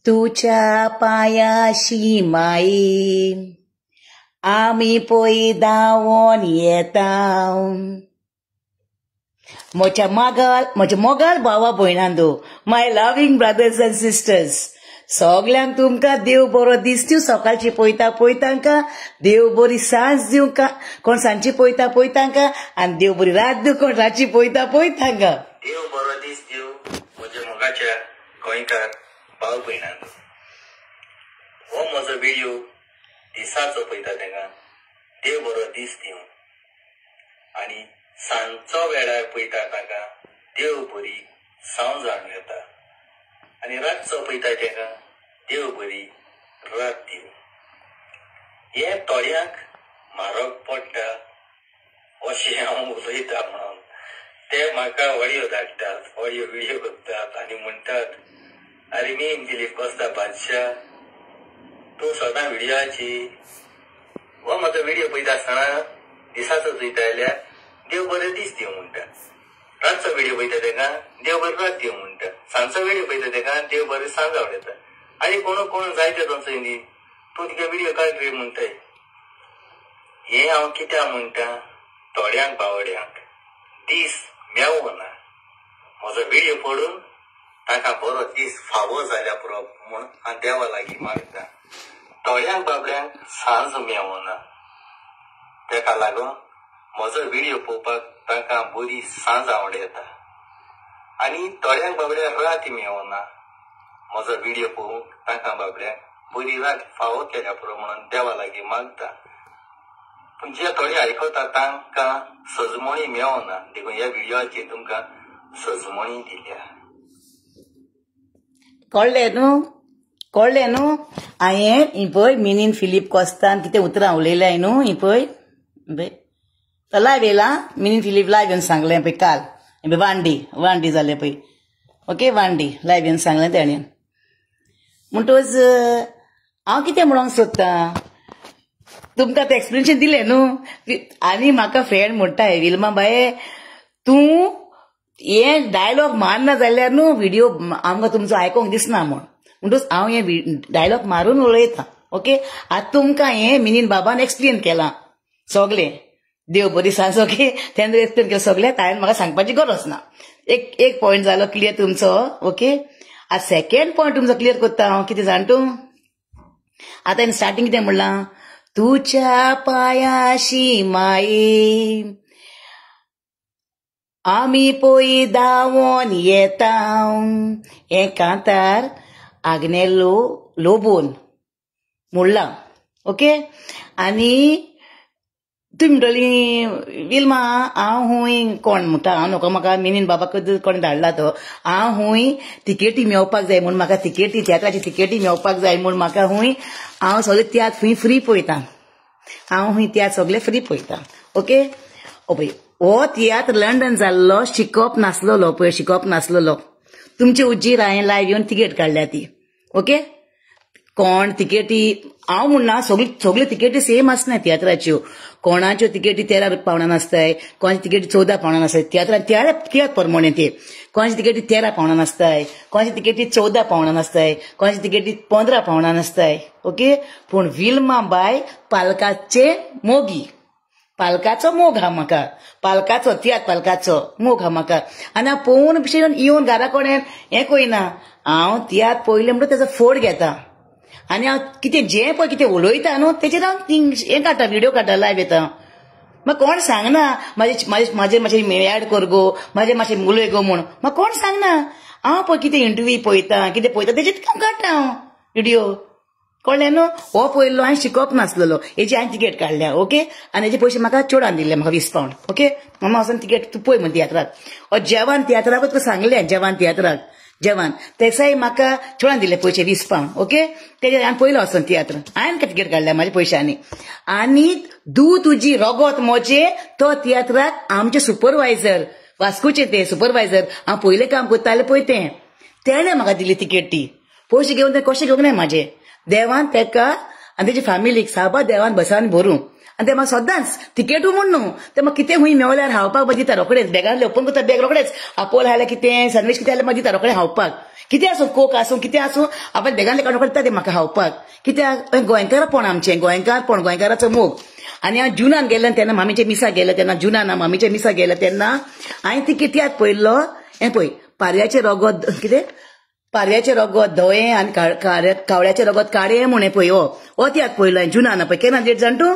तुझ्या पायाशी माई आम्ही पै धांवून येता. म्हज्या मोगाल भावा भयणांदो, माय लविंग ब्रदर्स अँड सिस्टर्स, सगळ्यांक तुमकां देव बरो दीस दिवं. सकाळची पळयतांका देव बरी सांज दिवं, कोण सांजची पळयतांका आनी देव बरी रात दिवं, कोण रातची पळयतांका. देव बरो दीस दिवं म्हज्या मोगाच्या गोंयकार भाव भयणांक. हो म्हजो व्हिडिओ दिसाचो पळयता तेका देव बरो दीस दिवं, आनी सांजचो वेळार पळयता ताका देव बरी सांज जावन येता, आनी रातचो पळयता तेका देव बरी रात दिवं. हे थोड्यांक म्हारग पडटा अशें हांव उलयता म्हणून ते म्हाका ऑडियो धाडटात, ऑडियो व्हिडिओ करतात आनी म्हणटात, अरे मी दिलीप कोस्ता बादशाह, तूं सदां व्हिडिओची हो म्हाजो व्हिडिओ पळयता आसतना दिसाचो चयता जाल्यार देव बरे दीस दिवं म्हणटा, रातचो व्हिडिओ पळयता तेका देव बरी रात दिवं म्हणटा, सांजचो व्हिडिओ पळयता तेका देव बरी सांज आवडटा. आनी कोण जायते तांचो हिंदी तूं तिका व्हिडिओ काड रे म्हणटाय. हे हांव कित्याक म्हणटा, थोड्यांक बावड्यांक दीस मेळो ना. म्हजो व्हिडिओ पळोवन ताका बरो दीस फावो जाल्या पुरो म्हूण हांव देवा लागीं मागता. थोड्यांक बाबड्यांक सांज मेळो ना, तेका लागून म्हजो व्हिडिओ पळोवपाक तांकां बरी सांज आवडटा. आनी थोड्यांक बाबड्यांक रात मेळो ना, म्हजो व्हिडिओ पळोवंक तांकां बाबड्यांक बरी रात फावो केल्या पुरो म्हणून देवा लागीं मागता. पूण जे थोडे आयकता तांकां सजमणी मेळो ना, देखून ह्या व्हिडिओचेर तुमकां सजमणी दिल्या. कळ्ळें न्हू. हांवें ही पळय मिनीन फिलीप कोस्तान कितें उतरां उलयल्याय न्हू, ही पळय लायव्ह येयला, मिनीन फिलीप लायव्ह येवन सांगलें पळय काल, वांडी जालें पळय, ओके, वांडी लायव्ह येवन सांगलें तेणें. म्हणटच हांव कितें म्हणूंक सोदतां, तुमकां तें एक्सप्लेनेशन दिलें न्हू. आनी म्हाका फ्रेंड म्हणटाय, विल्मा बाये तूं हे डायलॉग मारना जाल्यार न्हू व्हिडिओ आमकां तुमचो आयकोंक दिसना म्हूण. म्हणटच हांव हे डायलॉग मारून उलयतां, ओके. आतां तुमकां हे मिनीन बाबान एक्सप्लेन केलां सगळें, देव बरी सांज, ओके. तेन्ना एक्सप्लेन केलें सगळें, हांवें म्हाका सांगपाची गरज ना. एक पॉयंट जालो क्लियर तुमचो, ओके. आतां सेकंड पॉयंट तुमचो क्लियर करता हांव. कितें जाण तूं आतां हांवें स्टार्टींग कितें म्हणलां, तुझ्या पायाशी माई आमी पै धांवून येता. हें कांतार आग्नेलो लोबोन म्हणलां, ओके. आनी तुमी म्हणटली विल्मा हांव हूंय कोण म्हणटा, हांव न्हू, म्हाका मिनीन बाबा कोण धाडला तो, हांव हूंय तिकेटी मेळपाक जाय म्हूण, म्हाका तिकेटी थिएटराची तिकेटी मेळपाक जाय म्हूण म्हाका हूंय, हांव सगळें तियात्र हूंय फ्री पळयतां, हांव हूंय तियात्र सगळें फ्री पळयतां, ओके. पळय हो तियात्र लंडन जाल्लो, शिकप नासलोलो. तुमचे उज्जीर हांवें लायव्ह येवन तिकेट काडल्या ती, ओके. कोण तिकेटी हांव म्हणना, सगळ्यो तिकेटी सेम आसनाय तियात्राच्यो. कोणाच्यो तिकेटी 13 पावणान आसताय, कोणाची तिकेटी 14 पावणान आसताय, तियात्र प्रमाणे ते. कोणाची तिकेटी 13 पावणान आसताय, कोणाची तिकेटी 14 पावणान आसताय, कोणाची तिकेटी 15 पावणान आसताय, ओके. पूण विल्मा बाय पालकाचे मोगी, पालकाचो मोग हा म्हाका, तियात्र पालकाचो मोग हा म्हाका. आनी हांव पळोवन पिशेन येवन घरा कोणें हें करिना, हांव तियात्र पळयलें म्हणून तेजो फोड घेता. आनी हांव कितें जें पळय कितें उलयता न्हू तेचेर हांव हें काडटा, व्हिडिओ काडटा, लायव्ह येता. म्हाका कोण सांगना म्हाजें मातशें ऍड कर गो, म्हाजें मातशें उलय गो म्हूण, म्हाका कोण सांगना. हांव पळय कितें इंटरव्यू पळयतां, कितें पळयता तेचेर काडटा हांव व्हिडिओ, कळ्ळें न्हू. हो पळयल्लो हांवें शिकप नासलेलो, हेची हांवें तिकेट काडल्या, ओके. आनी हेचे पयशे म्हाका चोडान दिल्ले, म्हाका 20 पावंड, ओके. मामा वचून तिकेट तूं पळय म्हण तियात्राक. जेवण तियात्राकूच तुका सांगलें, जेवण तेसाय म्हाका चोडान दिले पयशे 20 पावंड, ओके. तेजेर हांवें पयलो वचून तियात्र, हांवें तिकेट काडल्या म्हाज्या पयशांनी. आनी दूं तुजी रगत मोचे तो तियात्राक आमचे सुपरवायझर वास्कोचे ते सुपरवायझर, हांव पयलें काम करतालें पळय तेणें म्हाका दिली तिकेट. ती पयशे घेवन ते कशें घेवंक ना म्हाजे. देवान तेका आनी तेजी फॅमिलीक साबा देवान बसान भरूं आनी ते म्हाका सदांच तिकेटू म्हूण न्हू ते म्हाका कितें खूंय मेवल्यार हावपाक मागीर दिता रोकडेच बॅगांतले ओपन करता बॅग रोकडेच आपोल हाडल्यार कितें सँडवीच कितें हाडल्यार मागीर दिता रोकडें हावपाक कितें आसूं कोक आसूं कितें आसूं आपल्या बॅगांतले काडून दिता ते म्हाका हावपाक कित्याक गोंयकारापण आमचें गोंयकारपण गोंयकाराचो मोग आनी हांव जुनान गेलें तेन्ना मामीच्या मिसा गेलें तेन्ना जुनान मामीच्या मिसा गेलें तेन्ना हांवें ती कित्याक पळयल्लो हें पळय पारयाचें रगत कितें पारयाचें रगत धवें आनी कावळ्याचें रगत काळें म्हणे पळय हो तियात पळयलो हांवें जुनान पळय केन्ना डेट जाण तूं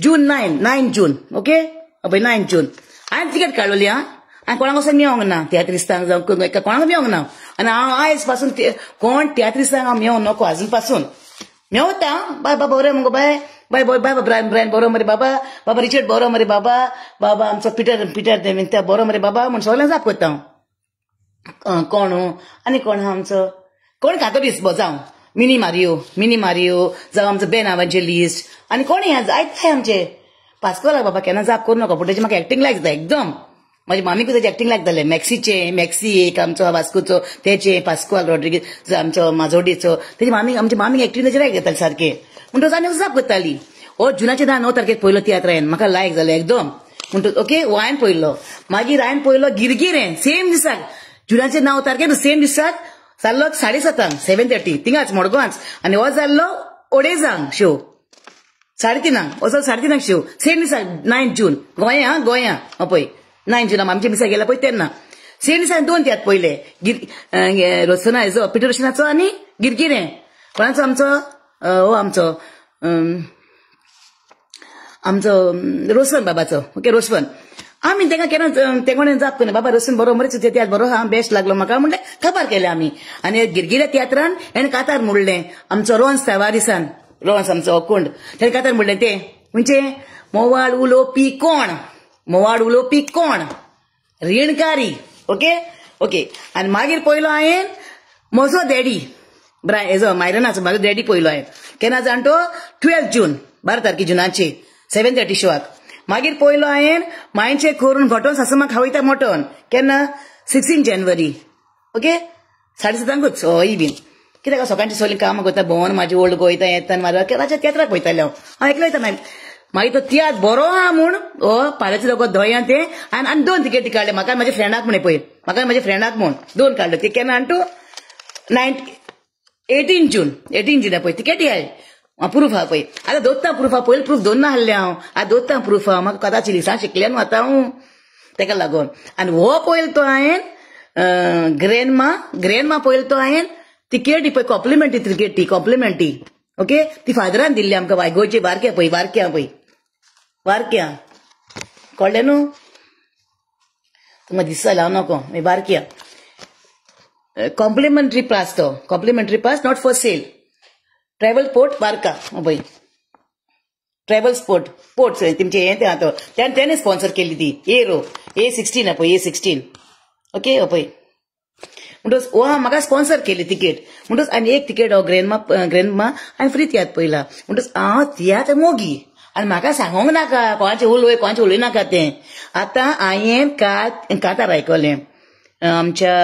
जून 9 जून ओके पळय 9 जून हांवें तिकेट काडलोली हांवें कोणाक असो मेळोंक ना तियात्रिस्तांक जावं कोणाक मेळोंक ना आनी हांव आयज पासून कोण तियात्रिस्तांक हांव मेळोंक नको आजून पासून मेवता बाय बाबा बरें मुगो बाय बाय बाय बाय ब्रायन बरो मरे बाबा बाबा रिचर्ड बरो मरे बाबा बाबा आमचो पिटर बरो मरे बाबा म्हण सगळें जाप करता हांव कोण आनी कोण आहा आमचो कोण कातोलीस जावं मिनी मारियो जावं आमचो बेन आवांजेलिस्ट आनी कोण आयताय आमचे पास्कोलाक बाबा केन्ना जाप करूं नका पूण तेजी म्हाका एक्टिंग लायक जाता एकदम म्हाजी मामीकूय तेजी एक्टिंग लायक जालें मॅक्सी एक आमचो वास्कोचो तेचे पास्कोल रॉड्रिगीज आमचो माजोडीचो तेजी आमची मामीक एक्टिंग तेजी लायक जाताली सारकें म्हणटच आनी जाप करताली जुनाचे 9 तारखेक पयलो तियात्र हांवें म्हाका लायक जालें एकदम म्हणटच ओके हो हांवें पयलो मागीर हांवें पयलो गिरगिरें सेम दिसाक जुनाचे 9 तारखेक सेम दिसाक जाल्लो 7:30 7:30 थिंगाच मडगांवच आनी हो जाल्लो ओडेजांक शो 3:30 हो जालो 3:30 शो सेम दिसाक 9 जून गोंया पळय 9 जून आमच्या मिसा गेला पळय तेन्ना सेम दिसाक 2 तियात्र पयले रोसना हेजो पिटर रोशनाचो आनी गिरगिरें कोणाचो आमचो रोशन बाबाचो ओके रोशन आमी तेका केन्ना तेकोणें जाप करना बाबा रोशन बरो मरेच तियात्र बरो हा बेस्ट लागलो म्हाका म्हणलें खबर केलें आमी आनी गिरगिऱ्या तियात्रान हेणें कातार म्हणलें आमचो रोन्स वारिसान रोन्स आमचो अकोंड तेणें कातार म्हणलें तें म्हणजे मोवाड उलोवपी कोण रिणकारी ओके ओके आनी मागीर पयलो हांवें म्हजो डॅडी हेजो मायरनाचो म्हाजो डॅडी पयलो हांवें केन्ना जाण तो 12 जून 12 तारखे जुनाचे 7:30 शोआक मागीर पयलो हांवें मायचे करून घोटोन सासमाक खावयता मटण केन्ना 16 जानेवारी ओके 7:30 हय बीन कित्याक सकाळची सगळीं कामां करता भोंवन म्हाजी ओल्ड गोयता येता म्हाज्या तियात्राक वयतालें हांव एकलो वयता मागीर तो तियात्र बरो आहा म्हूण पाल्याचें रगत धोयां तें आनी 2 तिकेटी काडले म्हाका म्हाज्या फ्रेंडाक म्हणे पळय म्हाका म्हाज्या फ्रेंडाक म्हूण 2 काडले ते केन्ना आनी तूं 18 जून पळय तिकेटी हाय प्रूफ आहा पळय आतां दोत्ता प्रूफ आहा पयलीं प्रूफ दोन हाडलें हांव आतां दोत्ता प्रूफ आहा म्हाका कदाची लिसां शिकलें न्हू आतां हांव तेका लागून आनी हो पयलो तो हांवें ग्रेनमा पयलो तो हांवें तिकेटी पळय कॉम्प्लिमेंटरी ओके ती फादरान दिल्ली आमकां वायगोचे वारक्या कळ्ळें न्हू तुमकां दिसता हांव नको वारक्या complimentary pass not for sale travel port वारका पळय ट्रॅव्हल पोर्ट्स तेमचे हें तें आतां त्याने स्पॉन्सर केली ती A16 पळय A16 ओके पळय म्हणटच म्हाका स्पॉन्सर केली तिकेट म्हणटच आनी एक तिकेट ग्रेनमा हांवें फ्री तियात्र पयला म्हणटच हांव तियात्र मोगी आनी म्हाका सांगूंक नाका कोणाचें उलोय नाका तें आतां हांवें कातार आयकलें आमच्या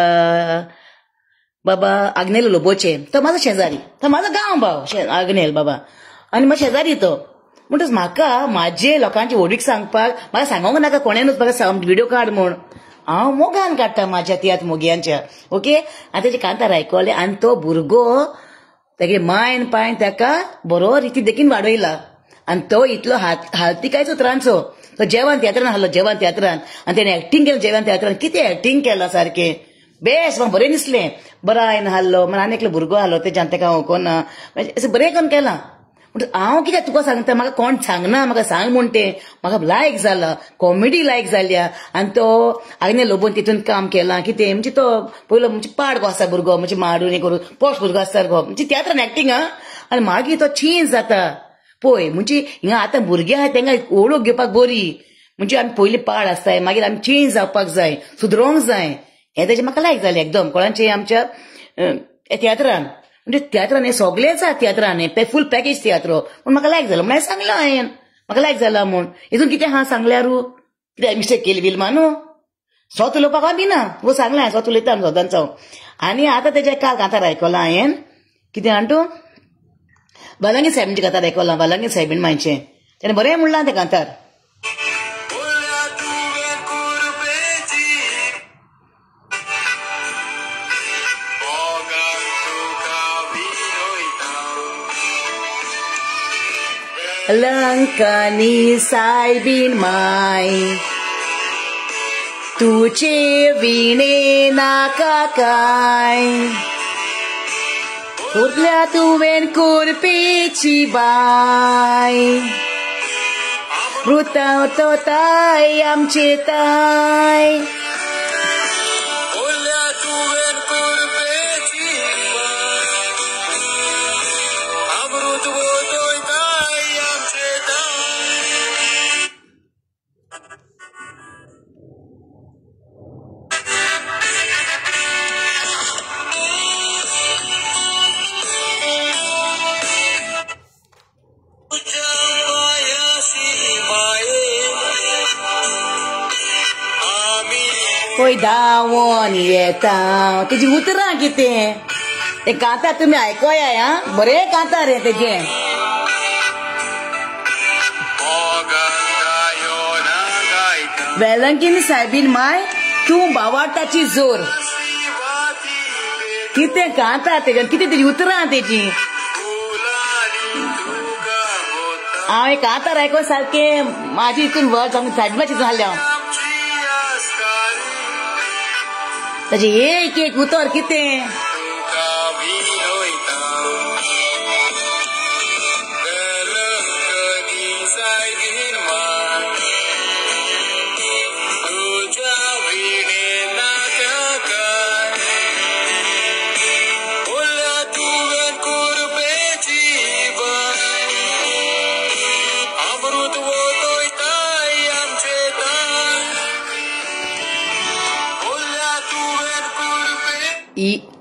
बाबा आग्नेल लोबोचे तो म्हाजो शेजारी तो म्हाजो गांव भाव आग्नेल बाबा आनी म्हाजो शेजारी तो म्हणटच म्हाका म्हाजे लोकांची ओडीक सांगपाक म्हाका सांगूंक नाका कोणेनूच म्हाका व्हिडिओ काड म्हूण हांव मोगान काडटा म्हाज्या तियात्र मोगयांच्या ओके आनी तेजे कांतार आयकलें आनी तो भुरगो तेगे मायन पायन ताका बरो रिती देखीन वाडयला आनी तो इतलो हालतिकायचो उतरांचो तो जेवण तियात्रान हाडलो तियात्रान आनी तेणें एक्टिंग केलें जेवण तियात्रान कितें एक्टिंग केलां सारकें बेस्ट म्हाका बरें दिसलें बरो हांवें हाडलो म्हण आनी एकलो भुरगो हाडलो तेज्यान तेका हांव कोन्ना म्हणजे बरें करून केलां म्हणटच हांव कित्याक तुका सांगता म्हाका कोण सांगना म्हाका सांग म्हूण तें म्हाका लायक जाला कॉमेडी लायक जाल्या आनी तो आग्ने लोबोन तितून काम केलां कितें म्हणजे तो पयलो म्हणजे पाड गो आसा भुरगो म्हणजे मारून हें करून पोस्ट भुरगो आसता गो म्हणजे तियात्रान एक्टिंग आनी मागीर तो चेंज जाता पळय म्हणजे हिंगा आतां भुरगे आहाय तांकां ओळख घेवपाक बरी म्हणजे आमी पयलीं पाड आसताय मागीर आमी चेंज जावपाक जाय सुदरोंक जाय हें तेजें म्हाका लायक जालें एकदम कोणाचें आमच्या तियात्रान म्हणजे तियात्रान हें सगळेंच आहा तियात्रान हें फूल पॅकेज तियात्र पूण म्हाका लायक जालो म्हळ्यार सांगलो हांवें म्हाका लायक जाला म्हूण हितून कितें आहा सांगल्यारू कितें मिस्टेक केली बील न्हू स्वत उलोवपाक हांव भिना वो सांगलें हांवें स्वत उलयता सदांचो आनी आतां तेजें काल कांतार आयकलां हांवें कितें आनी तूं बालांगीर साहेबांचें कांतार आयकलां बालांगीर साहेबीन मायचें त्याने बरें म्हणलां ते कांतार. लंकानी सायबीन माय तुचे विणे नाका काय, उरल्या तुवें कुरपेची बाय, मृता तो ताय आमचे ताय. होय धांवून येता तेजी उतरां कितें ते कांतार तुमी आयकोया आं, बरें कांतार रे तेजे. वेलंकीन सायबीन माय तूं बावाटाची जोर, कितें कांतार तेजे, कितें तेजी उतरां तेजी. हांव कांतार आयकोन सारकें म्हाजी हितून वर्ड सायबीन चिंतून हाडल्या ताजे एक एक उतर कितें.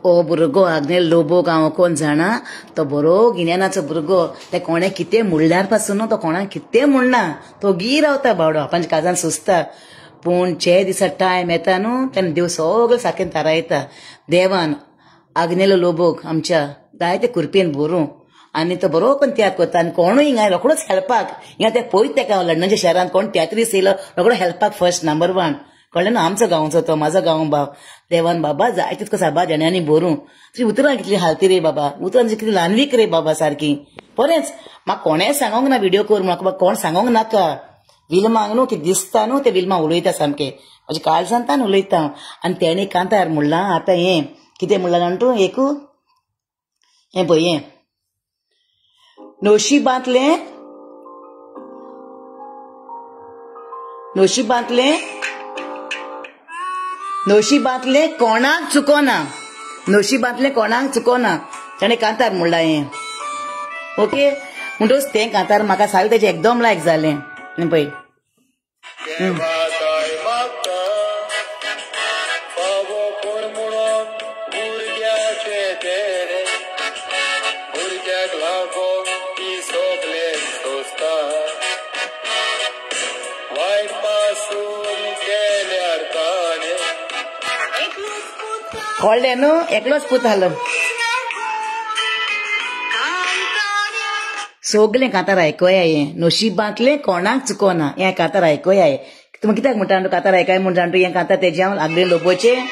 ओ भुरगो आग्नेल लोबो गांव कोण जाणा तो बरो गिन्यानाचो भुरगो. ते कोणे कितें म्हणल्यार पासून तो कोणाक कितें म्हणना, तो गी रावता बावडो आपणच्या काजान सुचता. पूण जे दिसा टायम येता न्हू तेन्ना देव सगळें सारकें थारायता. देवान आग्नेलो लोबोक आमच्या जायते कुरपेन भरूं आनी तो बरो करून त्याग करता. आनी कोणूय हिंगा रोखडोच हेल्पाक, हिंगा ते पळयत तेका लंडनच्या शहरान कोण तियात्रीस येयलो रोखडो हेल्पाक फर्स्ट नंबर 1 कळ्ळें न्हू. आमचो गांवचो तो, म्हाजो गांव बाब. देवान बाबा जाय तितको साबा जेण्यांनी भरूं. तुजी उतरां कितली हालती रे बाबा, उतरां कितली ल्हानवीक रे बाबा सारकी. बरेंच म्हाका कोणेंय सांगोंक ना व्हिडिओ कर, म्हाका कोण सांगोंक नाका. विल्मांक न्हू कितें दिसता न्हू ते विल्मा उलयता सामकें, म्हाजे काळजांतान उलयता. आनी तेणी कांतार म्हणलां आतां हें कितें म्हणलां जाण तूं एक हें पळय हें नोशीबांतलें नोशीबांतलें कोणाक चुकोना, नोशीबांतलें कोणाक चुकोना ताणें कांतार म्हणलां हें. ओके म्हणटच तें कांतार म्हाका सारकें तेजें एकदम लायक जालें. पळय कळ्ळें न्हू, एकलोच पूत आहलो. सगळें कांतार आयकोया हें नोशीबांतलें कोणाक चुकोना हें कांतार आयकोया. हें तुमी कित्याक म्हणटा न्हू कांतार आयकाय म्हण जाण तूं हें कांतार तेजें हांव आगले लोबोचें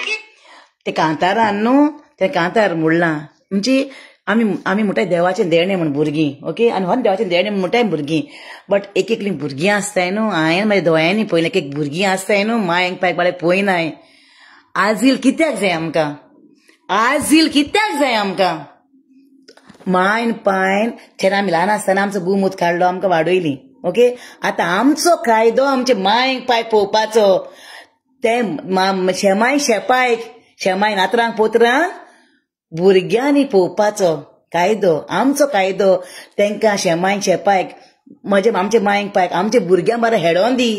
ते कांतारान न्हू तें कांतार म्हणलां. म्हणजे आमी म्हणटाय देवाचें देणें म्हण भुरगीं. ओके आनी हो देवाचें देणें म्हणटाय भुरगीं. बट एक एकलीं भुरगीं आसताय न्हू, हांवें म्हाज्या दोळ्यांनी पळयलें एक भुरगीं आसताय न्हू मांयक पायक बाळे पळयनाय. आजील कित्याक जाय आमकां, आजील कित्याक जाय आमकां. मायन पायन तेन्ना आमी ल्हान आसतना आमचो गुमूत काडलो आमकां वाडयली. ओके आतां आमचो कायदो आमचे मांयक पायक पळोवपाचो. ते शेमाय शेपायक शेमाय नातरांक पोतरांक भुरग्यांनी पळोवपाचो कायदो, आमचो कायदो. तांकां शेमाय शेपायक आमचे मांयक पायक आमचे भुरग्यां बारा हेडोन दी,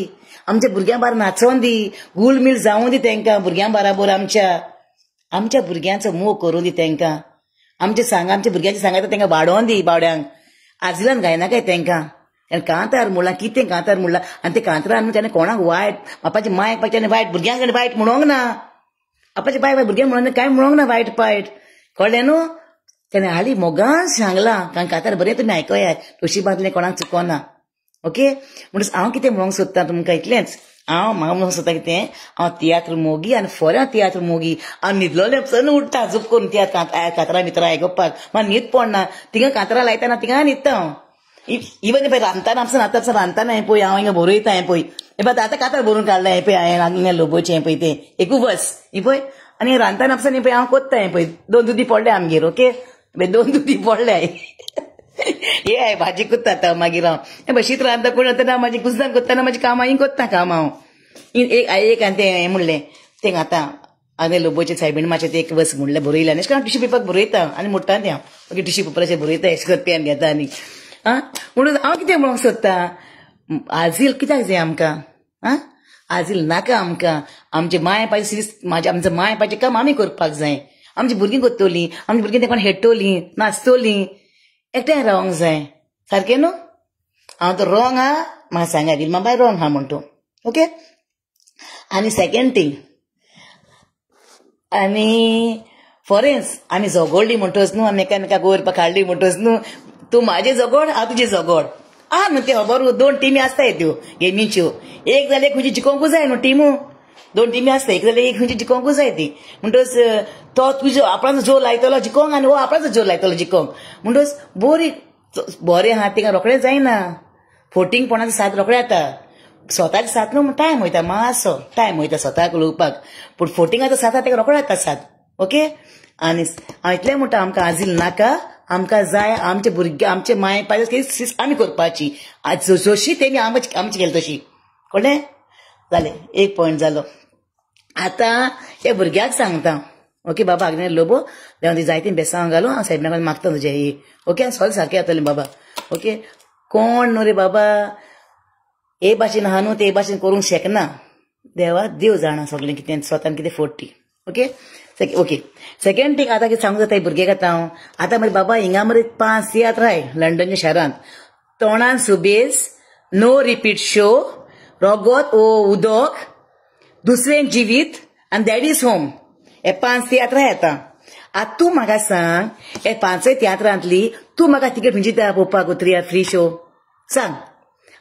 आमच्या भुरग्यां बारा नाचोवन दी, गुलमील जावं दी तांकां भुरग्यां बाराबर. आमच्या भुरग्यांचो मोग करूं दी तांकां. आमच्या भुरग्यांचे सांगायता तांकां वाडोवन दी बावड्यांक. आजिलान गायनाकाय तांकां. कांतार म्हणलां कितें कांतार म्हणलां. आनी ते कांतारान ताणें कोणाक वायट बापाचे मांयक पायक ताणें वायट भुरग्यांक वायट म्हणोंक ना. बापाचे बाय भुरग्यांक म्हणून कांय म्हणोंक ना वायट पायट. कळ्ळें न्हू. ताणें हाली मोगान सांगलां कारण कांतार बरें तुमी आयकोया नोशीबांतलें कोणाक चुकोना. ओके म्हणून हांव कितें म्हणूंक सोदतां तुमकां इतलेंच हांव म्हाका म्हणूंक सोदतां कितें हांव तियात्र मोगी आनी फोऱ्या तियात्र मोगी हांव न्हिदलोले पसन उठता झूप करून तियात्र कातरां बितरां आयकपाक म्हाका न्हीद पडना थिंगा कातरां लायतना थिंगा न्हिदता हांव इवन पळय रांदतना आमचं आतां रांदतना हें पळय हांव हिंगा बरयता हें पळय हे पळय आतां कातर बरोवन काडलें हें पळय हांवें लोबोचें हें पळय तें एकू बस हें पळय आनी रांदतना आमचं हें पळय हांव कोत्ता हें पळय 2 दुदी पडले आमगेर ओके 2 दुदी पडले हे आहे भाजी कोत्ता आतां मागीर हांव हे पळय शीत रांदता कोण आतां म्हाजी कुसदान कोत्ताना म्हाजी कामां हिंग कोत्ता काम हांव एक आनी तें हें म्हणलें तें आतां आनी लोबोचे सायबीण मातशें ते एक बस म्हणलें बरयलें आनी अशें करून टिश्यू पेपर बरयता आनी मोडटा तें हांव ओके टिश्यू पेपराचेर बरयता अशें करून पेन घेता आनी म्हणून हांव कितें म्हणूंक सोदतां आजील कित्याक जाय आमकां आजील नाका आमकां आमचे मायपाचें आमचें मायपाचें काम आमी करपाक जाय आमची भुरगीं कोत्तोलीं आमची भुरगीं तें कोण हेट्टोलीं नाचतोलीं एकठांय रावंक जाय सारकें न्हू हांव तो रॉंग आहा म्हाका सांगा विल्मा बाय रॉंग आहा म्हणटो ओके आनी सेकंड थिंग आनी फॉरेन्स आमी झगडलीं म्हणटोच न्हू आमी एकामेकाक वरपाक हाडलीं म्हणटोच न्हू तूं म्हाजें झगड हांव तुजें झगड न्हू तें खबर 2 टिमी आसताय त्यो गेमीच्यो एक जाल्यार एक खंयची जिखोवंकूच जाय न्हू टिमू 2 टिमी आसता एक जाल्यार एक खंयची जिखोवंकूच जाय ती म्हणटच तो तुजो आपणाचो जोर लायतलो जिखोवंक आनी हो आपणाचो जोर लायतलो जिखोवंक म्हणटच बरें आहा तिका रोखडें जायना फोटींगपणाचो साथ रोखडें येता स्वताचे साथ न्हू टायम वयता मातसो टायम वयता स्वताक उलोवपाक पूण फोटींगाचो साथ तेका रोखडो येता साथ ओके आनी हांव इतलें म्हणटा आमकां आजील नाका आमकां जाय आमचे भुरगे आमचे मायपाचें सीस आमी करपाची जशी तेणी आमची केली तशी कळ्ळें जालें एक पॉयंट जालो आतां त्या भुरग्याक सांगता ओके बाबा आग्नेल लोबो देवान ती जायतीं बेसांव घालूं हांव सायबीणाक मागता तुजें ही ओके हांव सगळें सारकें जातलें बाबा ओके कोण न्हू रे बाबा हे भाशेन आहा न्हू ते भाशेन करूंक शकना देव जाणा सगळें कितें स्वतान कितें फोडटी ओके ओके सेकंड थिंग आतां कितें सांगूंक जाता भुरग्याक आतां हांव आतां मरे बाबा हिंगा मरे 5 तियात्र आहाय लंडनच्या शारांत तोंडान सुबेज नो रिपीट शो रोगोत ओ उदोक दुसरें जिवीत आनी दॅट इज होम हे 5 तियात्र आहाय आतां तूं म्हाका सांग हे 5 तियात्रांतली तूं म्हाका तिकेट खंयची दिता पळोवपाक फ्री शो सांग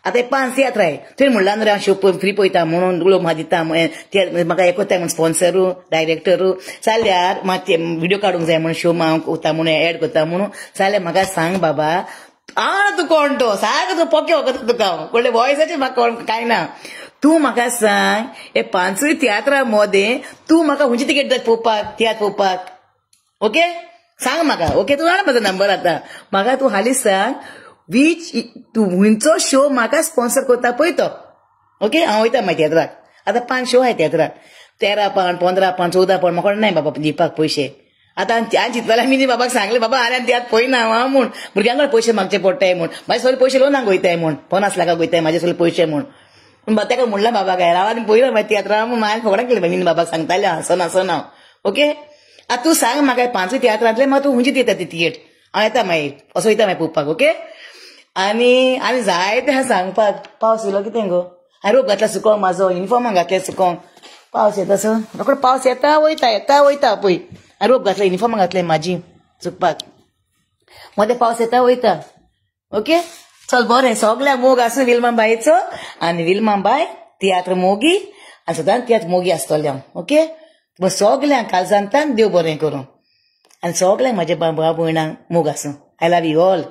आतां हे 5 तियात्र आहाय थंय म्हणला न्हू रे हांव शो फ्री पळयता म्हणून उलोव म्हाका दिता म्हाका हें कोत्ताय म्हण स्पॉन्सरू डायरेक्टरू जाल्यार म्हाका व्हिडिओ काडूंक जाय म्हणून शो हांव कोत्ता म्हणून एड कोत्ता म्हणून जाल्यार म्हाका सांग बाबा तूं कोण तो सारको तूं पोके वगत तुका हांव कोणले वॉयसाचें म्हाका कांय ना तूं म्हाका सांग हे 5 तियात्रा मदें तूं म्हाका खंयची तिकेट जाय पळोवपाक तियात्र पळोवपाक ओके सांग म्हाका ओके तूं जाणा म्हाजो नंबर आतां म्हाका तूं हालींच सांग वीच तूं खंयचो शो म्हाका स्पॉन्सर करता पळय तो ओके हांव वयता मागीर तियात्राक आतां 5 शो आहाय तियात्राक 13 पावंड 15 पावंड 14 पावंड म्हाका नाही बाबा दिवपाक पयशे आतां हांवें चिंतलें मी बाबाक सांगलें बाबा आनी तियात्र पळयना हांव म्हूण भुरग्यांक पयशे मागचे पडटाय म्हूण म्हाजे सगळे पयशे लोनाक वयताय म्हूण 50 लाखाक वयताय म्हाजे सगळे पयशे म्हूण तेका म्हणलें बाबा काय राव आनी पळयलो मागीर तियात्र हांव हांवें फुकटाक केलें मी बाबाक सांगतालें हसन हांव ओके आतां तूं सांग म्हाका 5 तियात्रांतले म्हाका तूं खंयची दिता ती तिकेट हांव येता मागीर असो वयता मागीर पळोवपाक ओके आनी जायते आहा सांगपाक पावस येयलो कितें गो हांवें रोप घातला सुकोवंक म्हाजो युनिफॉर्माक घातलें सुकोवंक पावस येता सो रोखडो पावस येता वयता पळय हांवें रोप घातलें युनिफॉर्माक घातलें म्हाजी चुकपाक मदें पावस येता वयता ओके चल बरें सगळ्या मोग आसूं विल्मा बायचो आनी विल्मा बाय तियात्र मोगी आनी सदांच तियात्र मोगी आसतलें हांव ओके बस सगळ्यांक काल सांगता देव बरें करूं आनी सगळ्यांक म्हाज्या भाव भयणांक मोग आसूं आय लव यू ऑल